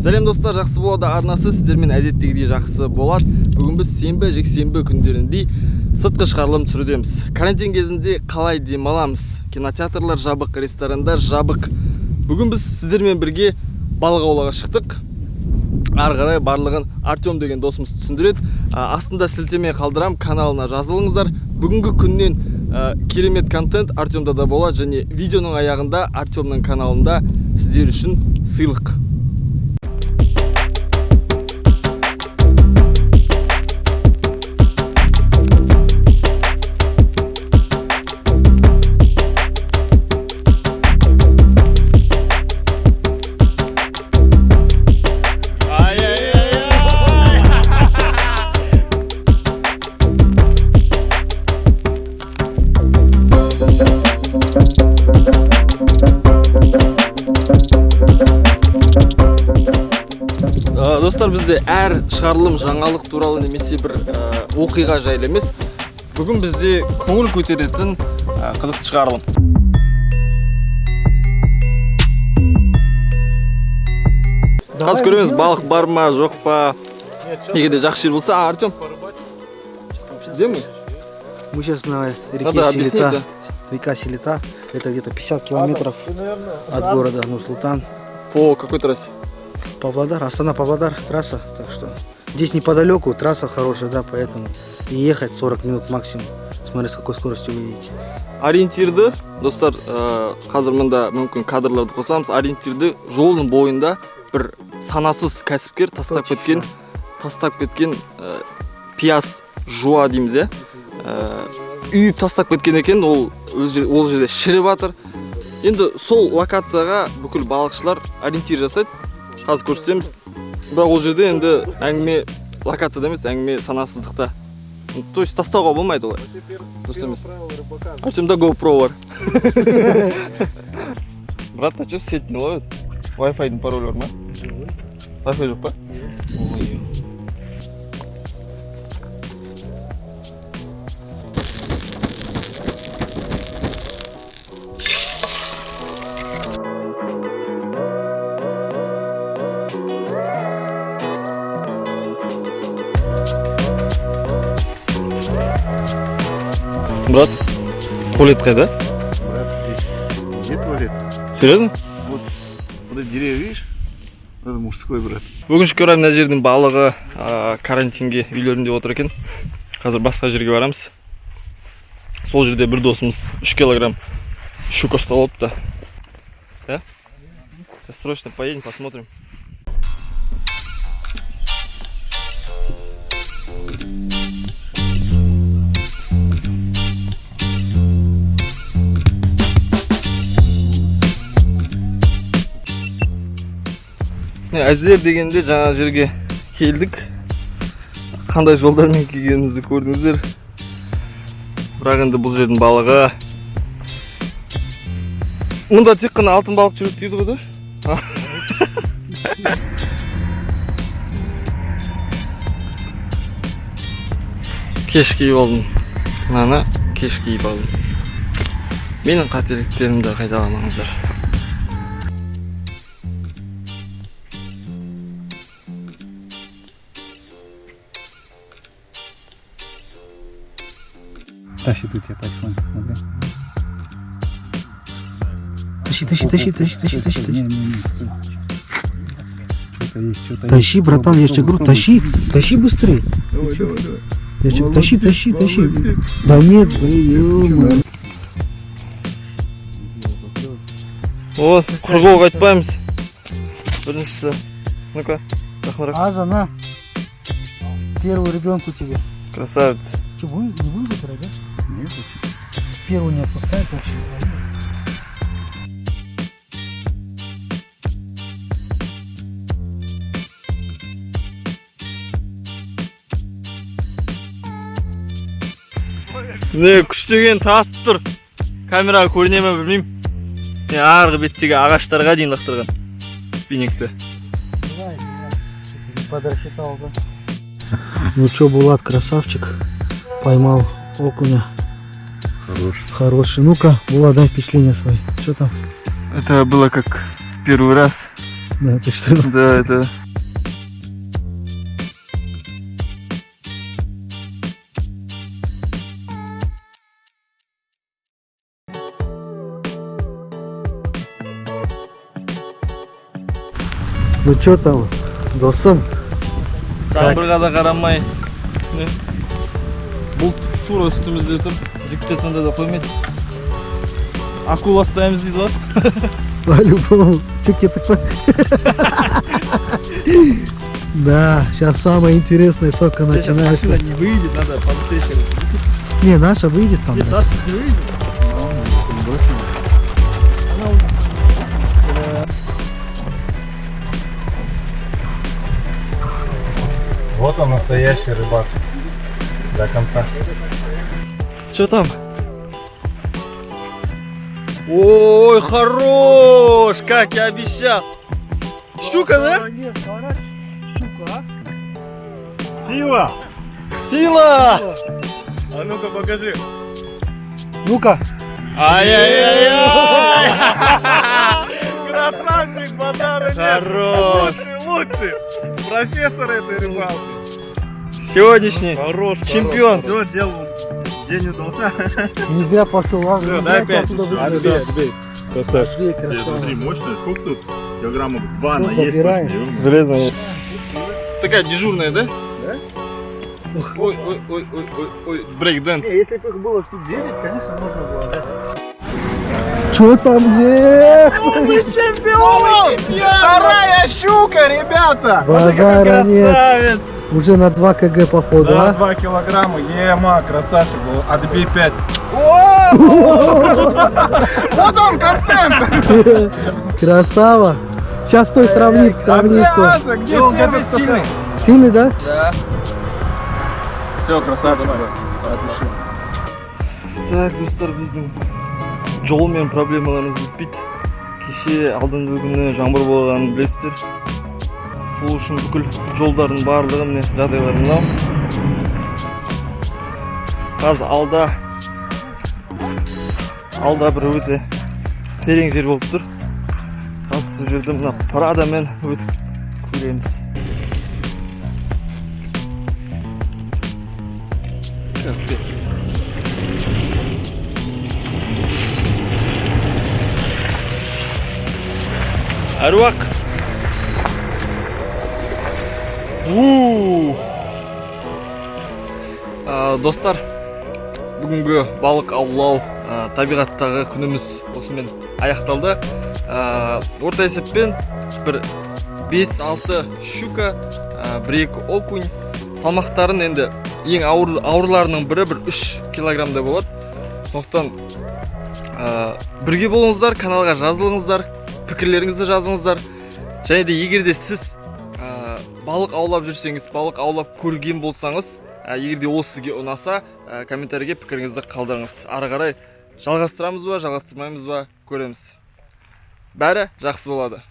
Сәлем достар, жақсы болады арнасы сіздермен әдеттегідей жақсы болады. Бүгін біз сенбі, жексенбі күндерінде сыртқы шығарылым түсірудеміз. Карантин кезінде қалай демаламыз? Кинотеатрлар жабық, ресторандар жабық. Бүгін біз сіздермен бірге балық аулауға шықтық. Ары қарай барлығын Артем деген досымыз түсіндіреді. Астында сілтеме қалдырам, каналына жазылыңыздар. Бүгінгі күннен керемет контент Артемда да болады, және видеоның аяғында Артемның каналында сіздер үшін сыйлық. Достар, бізде әр шығарылым жаңалық туралы немесе бір оқиға жайлы емес. Бүгін бізде көңіл көтеретін қызықты шығарылым. Қазір көреміз, балық бар ма, жоқ па. Егер де жақсы жер болса, Артем. Где мы? Мы сейчас на реке Селита. Река Селита. Это где-то 50 километров от города Нур-Султан. По какой трассе? Павлодар, Астана-Павлодар трасса, так что здесь неподалеку, трасса хорошая, да, поэтому и ехать 40 минут максимум, смотря с какой скоростью вы едете. Ориентирді, достар, қазір мында мүмкін кадрларды қосамыз, ориентирді жолдың бойында бір санасыз кәсіпкер тастап кеткен пияз жуа дейміз, үйіп тастап кеткен екен, ол жерде шіріп жатыр. Енді сол локацияға бүкіл балықшылар ориентир жасайды. Қазір көрсетеміз. Бірақ ол жерде енді әңгіме локацияда емес, әңгіме санасыздықта. То есть тастауға болмайды олай. Артемда GoPro бар. Брат, на что сеть не ловит? Wi-Fi-дің пароль бар ма? Wi-Fi жоқ па? Брат, туалет қайда? Брат, здесь где туалет? Серьезно? Вот деревья, видишь? Это мужской, брат. Бүгінші орай мына жердің балығы карантинге үйлерінде отыр екен. Қазір басқа жерге барамыз. Сол жерде бір досымыз 3 килограмм щука ұстап алыпты. Да? Срочно поедем, посмотрим. Әзілер дегенде жаңа жерге келдік. Қандай жолдармен келгенімізді көрдіңіздер. Бірақ енді бұл жердің балығы. Мұнда тек қана алтын балық жүріп дейді ғой, да? Кеш киіп алдым. Мынаны кеш киіп алдым. Менің қателіктерімді қайталамаңыздар. Тащит у тебя пальцем, смотри. Тащи. Что-то есть. Тащи, братан, я тебе говорю, тащи быстрее. Давай. Тащи. Да нет, блин. Вот, кругов айтпаймыз. Біріншісі. Ну-ка, рахмарак. Аза, на. Первый ребенку тебе. Красавец. Что, не будем забирать, да? Нет, Первую не отпускает вообще. Не, күштеген тасып тұр. Камераға көріне ме білмеймін. Арғы беттегі ағаштарға дейін лақтырған спиннингті. Подрассчитал, да? Ну что, Булат, красавчик. Поймал окуня. Хороший. Ну-ка, Булат, дай впечатление свои. Что там? Это было как первый раз. Да, ты что? Да, это... Ну что там, досым? Жаңбырға да қарамай. Бұлт тура үстімізде тұр. Жіктесінде де қоймайды. Акула ұстаймыз дейді ғой. По-любому. Че кетік па? Да, сейчас самое интересное только начинается. Машина не выйдет, надо по-настоящему. Не, наша выйдет там. Да. Наша не выйдет. Вот он, настоящий рыбак. До конца. Что там? Ой, хорош! Как я обещал! Щука, да? Сила! Сила! А ну-ка покажи. Ну-ка. Ай-яй-яй-яй! Красавчик, базара нет. Хорош! Лучший. Профессор этой рыбалки. Сегодняшний Хорош. чемпион. Все, делал. День удался. Не зря пошел. Все, дай опять. Отбей. Красавчик. Отбей, красава. Смотри, мощная. Сколько тут? Килограммов 2 Ну, на есть забираем. точно. Железная. Такая дежурная, да? Да. Ой, ой, ой, ой, ой, ой, брейк-дэнс. Если бы их было штук 10, конечно, можно было, да? Что там есть? Вторая щука, ребята! Базара нет. Уже на 2 кг походу, Да, а? 2 килограмма. Ема, красавчик был. Отбей 5. Вот он, контент! Красава. Сейчас стой, сравни с той. Где первый сильный? Сильный, да? Да. Все, красавчик был. Так, достар, біздің жолмен проблемаларымыз бітпейді. Кеше алдыңғы күні жаңбыр болғанын білесіздер. Сол үшін бүкіл жолдардың барлығы міне жағдайлары мынау. Қазір алда бір өте терең жер болып тұр. Қазір сол жерді мына парадамен өтіп көреміз. Әруақ. Достар, бүгінгі балық аулау табиғаттағы күніміз осымен аяқталды. Орта есеппен бір 5-6 щука, 1-2 окунь. Салмақтарын енді ең ауырларының бірі 3 килограммда болады. Сондықтан бірге болыңыздар, каналға жазылыңыздар, пікірлеріңізді жазыңыздар. Және де егерде сіз балық аулап жүрсеңіз, балық аулап көрген болсаңыз, егерде ол сізге ұнаса, комментарийге пікіріңізді қалдырыңыз. Ары қарай жалғастырамыз ба, жалғастырмаймыз ба, көреміз. Бәрі жақсы болады.